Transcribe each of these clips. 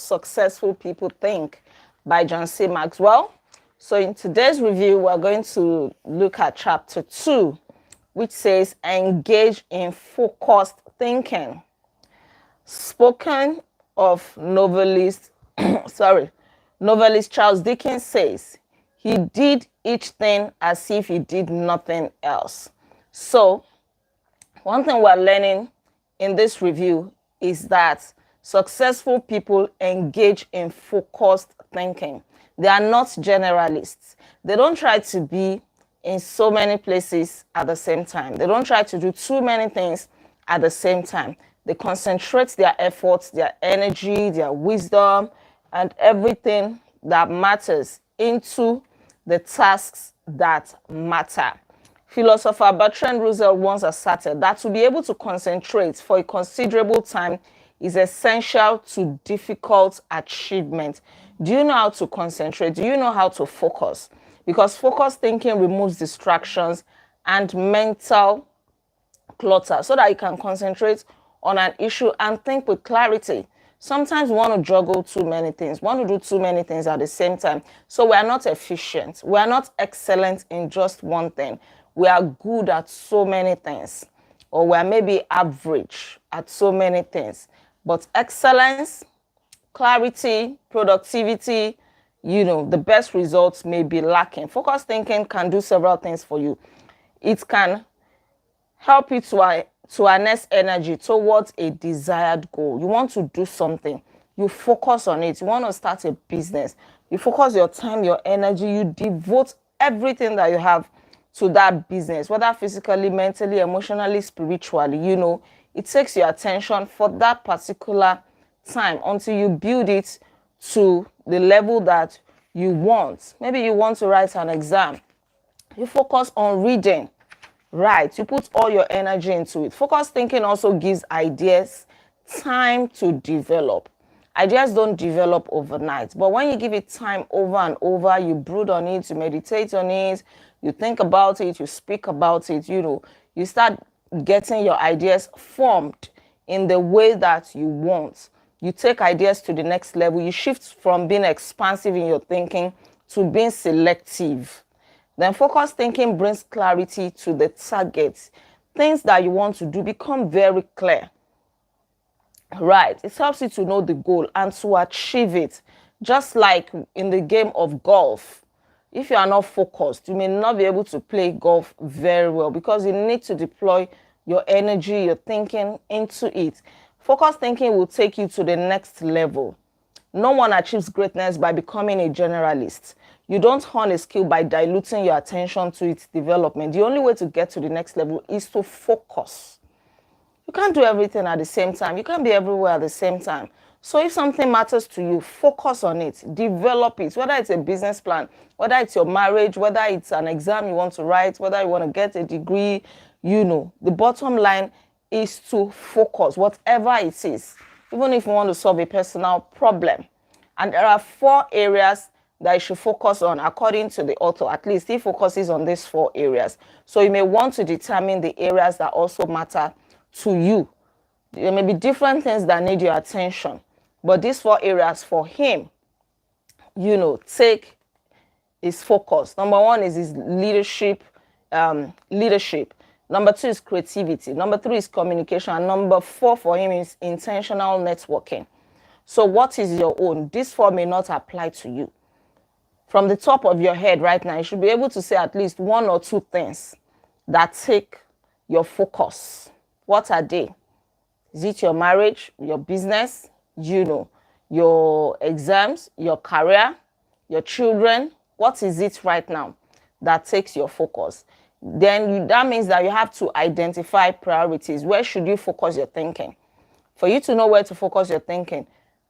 Successful People Think by John C Maxwell. So in today's review, we're going to look at chapter 2, which says engage in focused thinking. Spoken of novelist, novelist Charles Dickens says, he did each thing as if he did nothing else. So one thing we're learning in this review is that successful people engage in focused thinking. They are not generalists. They don't try to be in so many places at the same time. They don't try to do too many things at the same time. They concentrate their efforts, their energy, their wisdom, and everything that matters into the tasks that matter. Philosopher Bertrand Russell once asserted that to be able to concentrate for a considerable time is essential to difficult achievement. Do you know how to concentrate? Do you know how to focus? Because focused thinking removes distractions and mental clutter so that you can concentrate on an issue and think with clarity. Sometimes we want to juggle too many things, want to do too many things at the same time. So we are not efficient. We are not excellent in just one thing. We are good at so many things, or we are maybe average at so many things. But excellence, clarity, productivity, the best results may be lacking. Focused thinking can do several things for you. It can help you to harness energy towards a desired goal. You want to do something, you focus on it. You want to start a business, you focus your time, your energy, you devote everything that you have to that business, whether physically, mentally, emotionally, spiritually. It takes your attention for that particular time until you build it to the level that you want. Maybe you want to write an exam. You focus on reading, right? You put all your energy into it. Focused thinking also gives ideas time to develop. Ideas don't develop overnight, but when you give it time over and over, you brood on it, you meditate on it, you think about it, you speak about it, you start getting your ideas formed in the way that you want. You take ideas to the next level. You shift from being expansive in your thinking to being selective. Then focused thinking brings clarity to the targets. Things that you want to do become very clear. Right, it helps you to know the goal and to achieve it. Just like in the game of golf, if you are not focused, you may not be able to play golf very well because you need to deploy your energy, your thinking into it. Focused thinking will take you to the next level. No one achieves greatness by becoming a generalist. You don't hone a skill by diluting your attention to its development. The only way to get to the next level is to focus. You can't do everything at the same time. You can't be everywhere at the same time. So if something matters to you, focus on it, develop it, whether it's a business plan, whether it's your marriage, whether it's an exam you want to write, whether you want to get a degree, the bottom line is to focus, whatever it is, even if you want to solve a personal problem. And there are 4 areas that you should focus on according to the author. At least he focuses on these 4 areas. So you may want to determine the areas that also matter to you. There may be different things that need your attention, but these 4 areas for him, take his focus. Number 1 is his leadership. Number 2 is creativity. Number 3 is communication. And number 4 for him is intentional networking. So what is your own? This 4 may not apply to you. From the top of your head right now, you should be able to say at least 1 or 2 things that take your focus. What are they? Is it your marriage, your business, your exams, your career, your children? What is it right now that takes your focus? Then that means that you have to identify priorities. Where should you focus your thinking? For you to know where to focus your thinking,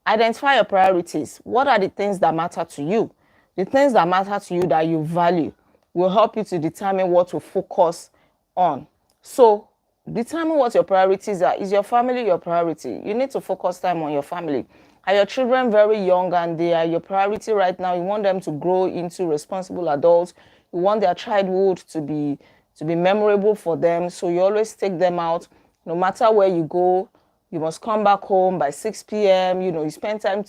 identify your priorities. What are the things that matter to you? The things that matter to you that you value will help you to determine what to focus on. So determine what your priorities are. Is your family your priority? You need to focus time on your family. Are your children very young and they are your priority right now? You want them to grow into responsible adults. You want their childhood to be memorable for them. So you always take them out. No matter where you go, You must come back home by 6 p.m. You spend time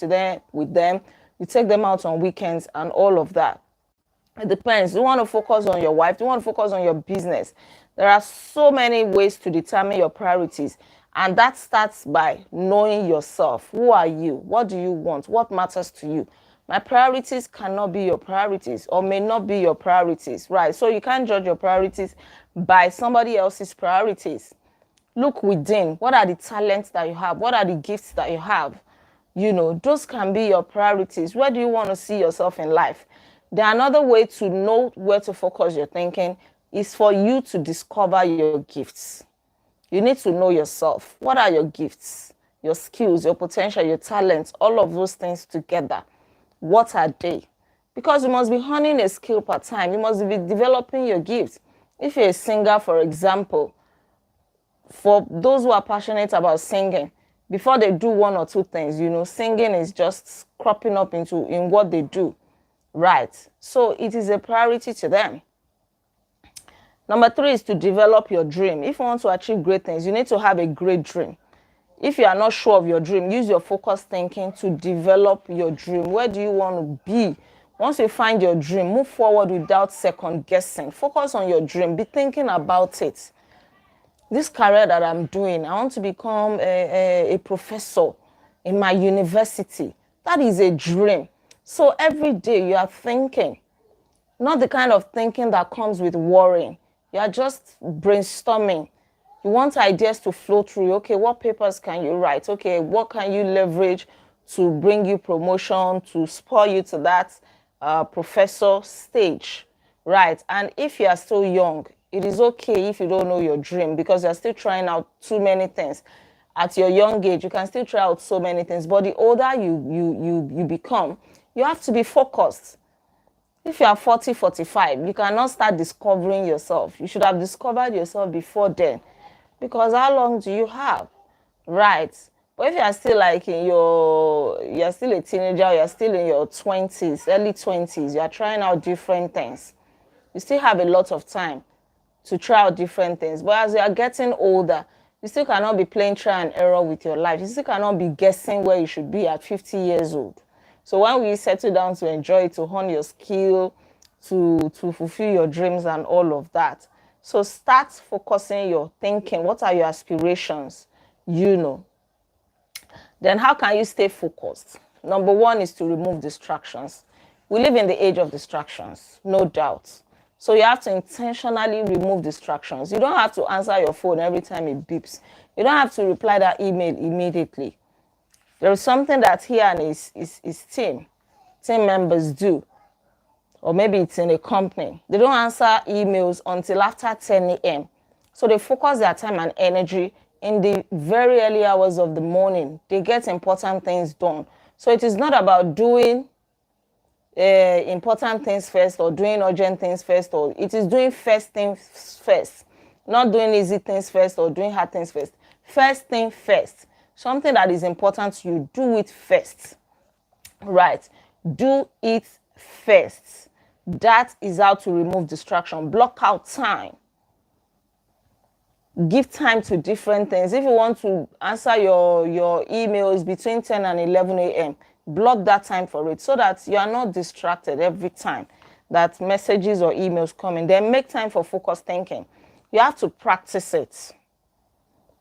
with them. You take them out on weekends and all of that. It depends. Do you want to focus on your wife? Do you want to focus on your business? There are so many ways to determine your priorities. And that starts by knowing yourself. Who are you? What do you want? What matters to you? My priorities cannot be your priorities or may not be your priorities, right? So you can't judge your priorities by somebody else's priorities. Look within. What are the talents that you have? What are the gifts that you have? Those can be your priorities. Where do you want to see yourself in life? Another way to know where to focus your thinking is for you to discover your gifts. You need to know yourself. What are your gifts? Your skills, your potential, your talents, all of those things together. What are they? Because you must be honing a skill per time. You must be developing your gifts. If you're a singer, for example, for those who are passionate about singing, before they do one or two things, singing is just cropping up in what they do. Right. So it is a priority to them. Number 3 is to develop your dream. If you want to achieve great things, you need to have a great dream. If you are not sure of your dream, use your focused thinking to develop your dream. Where do you want to be? Once you find your dream, move forward without second guessing. Focus on your dream. Be thinking about it. This career that I'm doing, I want to become a professor in my university. That is a dream. So every day you are thinking, not the kind of thinking that comes with worrying. You are just brainstorming. You want ideas to flow through. Okay, what papers can you write? Okay, what can you leverage to bring you promotion, to spur you to that professor stage, right? And if you are still young, it is okay if you don't know your dream because you're still trying out too many things. At your young age, you can still try out so many things, but the older you become, you have to be focused. If you are 40, 45, you cannot start discovering yourself. You should have discovered yourself before then. Because how long do you have? Right. But if you are still like you're still a teenager, you're still in your 20s, early 20s, you are trying out different things. You still have a lot of time to try out different things. But as you are getting older, you still cannot be playing try and error with your life. You still cannot be guessing where you should be at 50 years old. So when we settle down to enjoy, to hone your skill, to fulfill your dreams and all of that. So start focusing your thinking. What are your aspirations? Then how can you stay focused? Number 1 is to remove distractions. We live in the age of distractions, no doubt. So you have to intentionally remove distractions. You don't have to answer your phone every time it beeps. You don't have to reply that email immediately. There is something that he and his team members do. Or maybe it's in a company. They don't answer emails until after 10 a.m. So they focus their time and energy in the very early hours of the morning. They get important things done. So it is not about doing important things first or doing urgent things first, or it is doing first things first. Not doing easy things first or doing hard things first. First thing first. Something that is important to you, do it first. Right. Do it first. That is how to remove distraction. Block out time. Give time to different things. If you want to answer your emails between 10 and 11 a.m., block that time for it so that you are not distracted every time that messages or emails come in. Then make time for focused thinking. You have to practice it.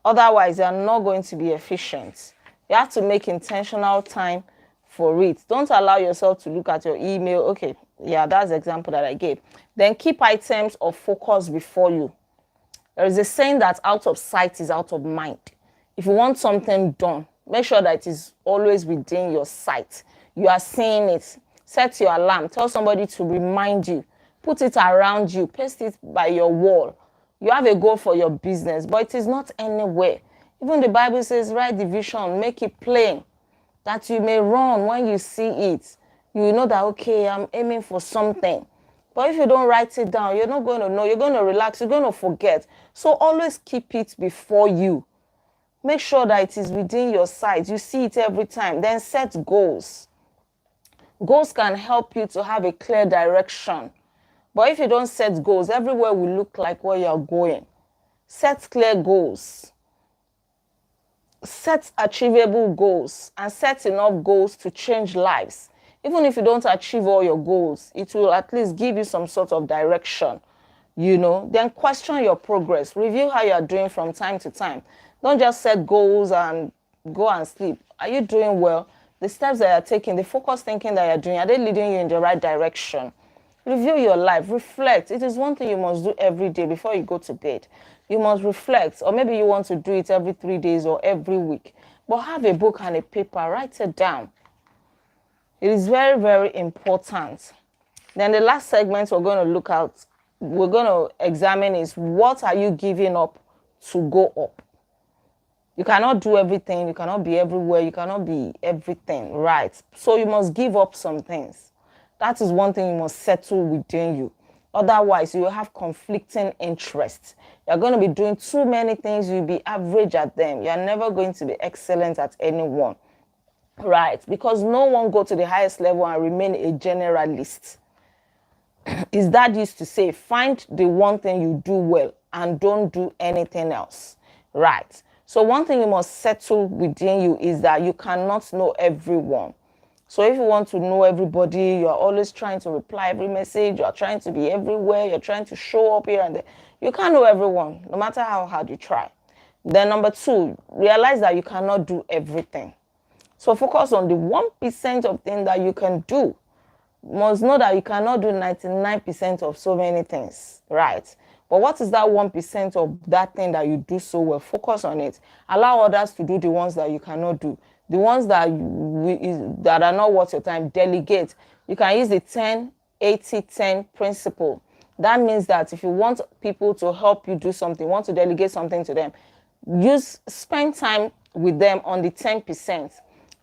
Otherwise, you are not going to be efficient. You have to make intentional time for it. Don't allow yourself to look at your email. Okay, yeah, that's the example that I gave. Then keep items of focus before you. There is a saying that out of sight is out of mind. If you want something done, make sure that it is always within your sight. You are seeing it. Set your alarm. Tell somebody to remind you. Put it around you. Paste it by your wall. You have a goal for your business, but it is not anywhere. Even the Bible says, write the vision, make it plain, that you may run when you see it. You know that, okay, I'm aiming for something. But if you don't write it down, you're not going to know. You're going to relax. You're going to forget. So always keep it before you. Make sure that it is within your sight. You see it every time. Then set goals. Goals can help you to have a clear direction. But if you don't set goals, everywhere will look like where you're going. Set clear goals. set achievable goals and set enough goals to change lives. Even if you don't achieve all your goals, it will at least give you some sort of direction, Then question your progress. Review how you are doing from time to time. Don't just set goals and go and sleep. Are you doing well? The steps that you're taking, the focused thinking that you're doing, are they leading you in the right direction? Review your life, reflect. It is one thing you must do every day before you go to bed. You must reflect, or maybe you want to do it every 3 days or every week. But have a book and a paper, write it down. It is very, very important. Then the last segment we're going to examine is, what are you giving up to go up? You cannot do everything, you cannot be everywhere, you cannot be everything, right? So you must give up some things. That is one thing you must settle within you. Otherwise, you will have conflicting interests. You're going to be doing too many things, you'll be average at them. You're never going to be excellent at any one, right? Because no one go to the highest level and remain a generalist. Is that used to say, find the one thing you do well and don't do anything else, right? So one thing you must settle within you is that you cannot know everyone. So if you want to know everybody, you are always trying to reply every message, you are trying to be everywhere, you're trying to show up here and there. You can't know everyone, no matter how hard you try. Then number 2, realize that you cannot do everything. So focus on the 1% of things that you can do. You must know that you cannot do 99% of so many things, right? But what is that 1% of that thing that you do so well? Focus on it. Allow others to do the ones that you cannot do. The ones that are not worth your time, delegate. You can use the 10-80-10 principle. That means that if you want people to help you do something, want to delegate something to them, spend time with them on the 10%.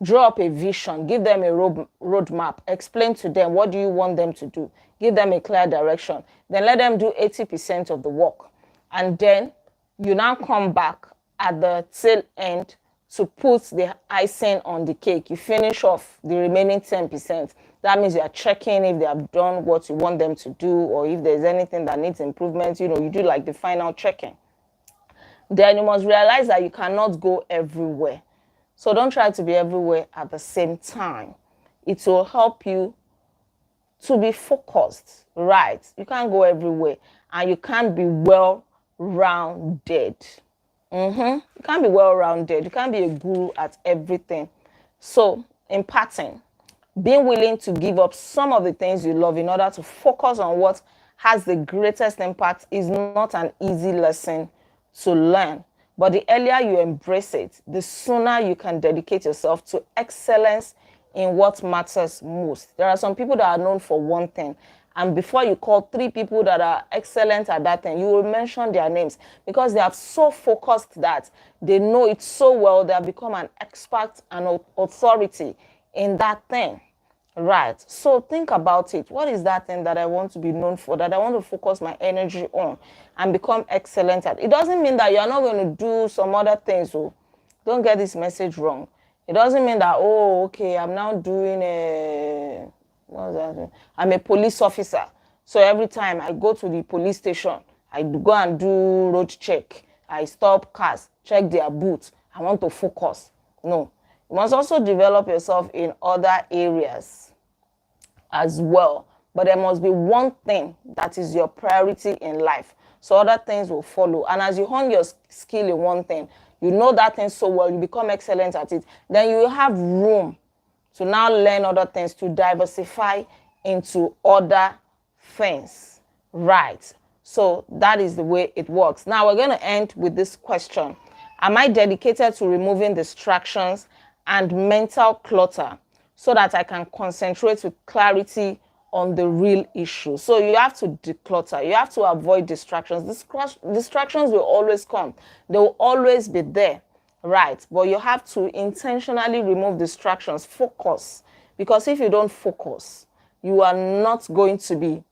Draw up a vision, give them a roadmap, explain to them what do you want them to do, give them a clear direction, then let them do 80% of the work. And then you now come back at the tail end to put the icing on the cake. You finish off the remaining 10%. That means you are checking if they have done what you want them to do, or if there's anything that needs improvement, you do like the final checking. Then you must realize that you cannot go everywhere. So don't try to be everywhere at the same time. It will help you to be focused, right? You can't go everywhere, and you can't be well-rounded. You can't be well-rounded. You can't be a guru at everything. So in pattern, being willing to give up some of the things you love in order to focus on what has the greatest impact is not an easy lesson to learn. But the earlier you embrace it, the sooner you can dedicate yourself to excellence in what matters most. There are some people that are known for one thing, and before you call 3 people that are excellent at that thing, you will mention their names, because they are so focused that they know it so well, they have become an expert and authority in that thing. Right. So think about it. What is that thing that I want to be known for, that I want to focus my energy on and become excellent at? It doesn't mean that you're not going to do some other things. So don't get this message wrong. It doesn't mean that, oh, okay, I'm now doing I'm a police officer. So every time I go to the police station, I go and do road check. I stop cars, check their boots. I want to focus. No. You must also develop yourself in other areas as well. But there must be one thing that is your priority in life. So other things will follow. And as you hone your skill in one thing, you know that thing so well, you become excellent at it. Then you will have room to now learn other things, to diversify into other things. Right. So that is the way it works. Now we're going to end with this question. Am I dedicated to removing distractions and mental clutter so that I can concentrate with clarity on the real issue? So you have to declutter. You have to avoid distractions. Distractions will always come. They will always be there, right? But you have to intentionally remove distractions. Focus. Because if you don't focus, you are not going to be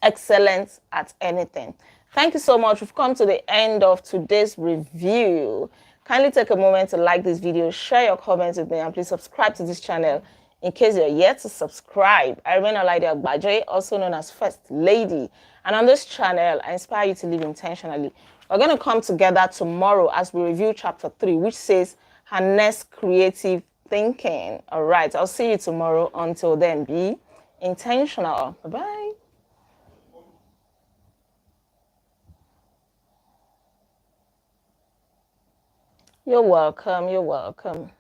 excellent at anything. Thank you so much. We've come to the end of today's review. Kindly take a moment to like this video, share your comments with me, and please subscribe to this channel in case you're yet to subscribe. I remain Olaide Agbaje, also known as First Lady. And on this channel, I inspire you to live intentionally, We're going to come together tomorrow as we review chapter 3, which says harness creative thinking. All right, I'll see you tomorrow. Until then, be intentional. Bye-bye. You're welcome. You're welcome.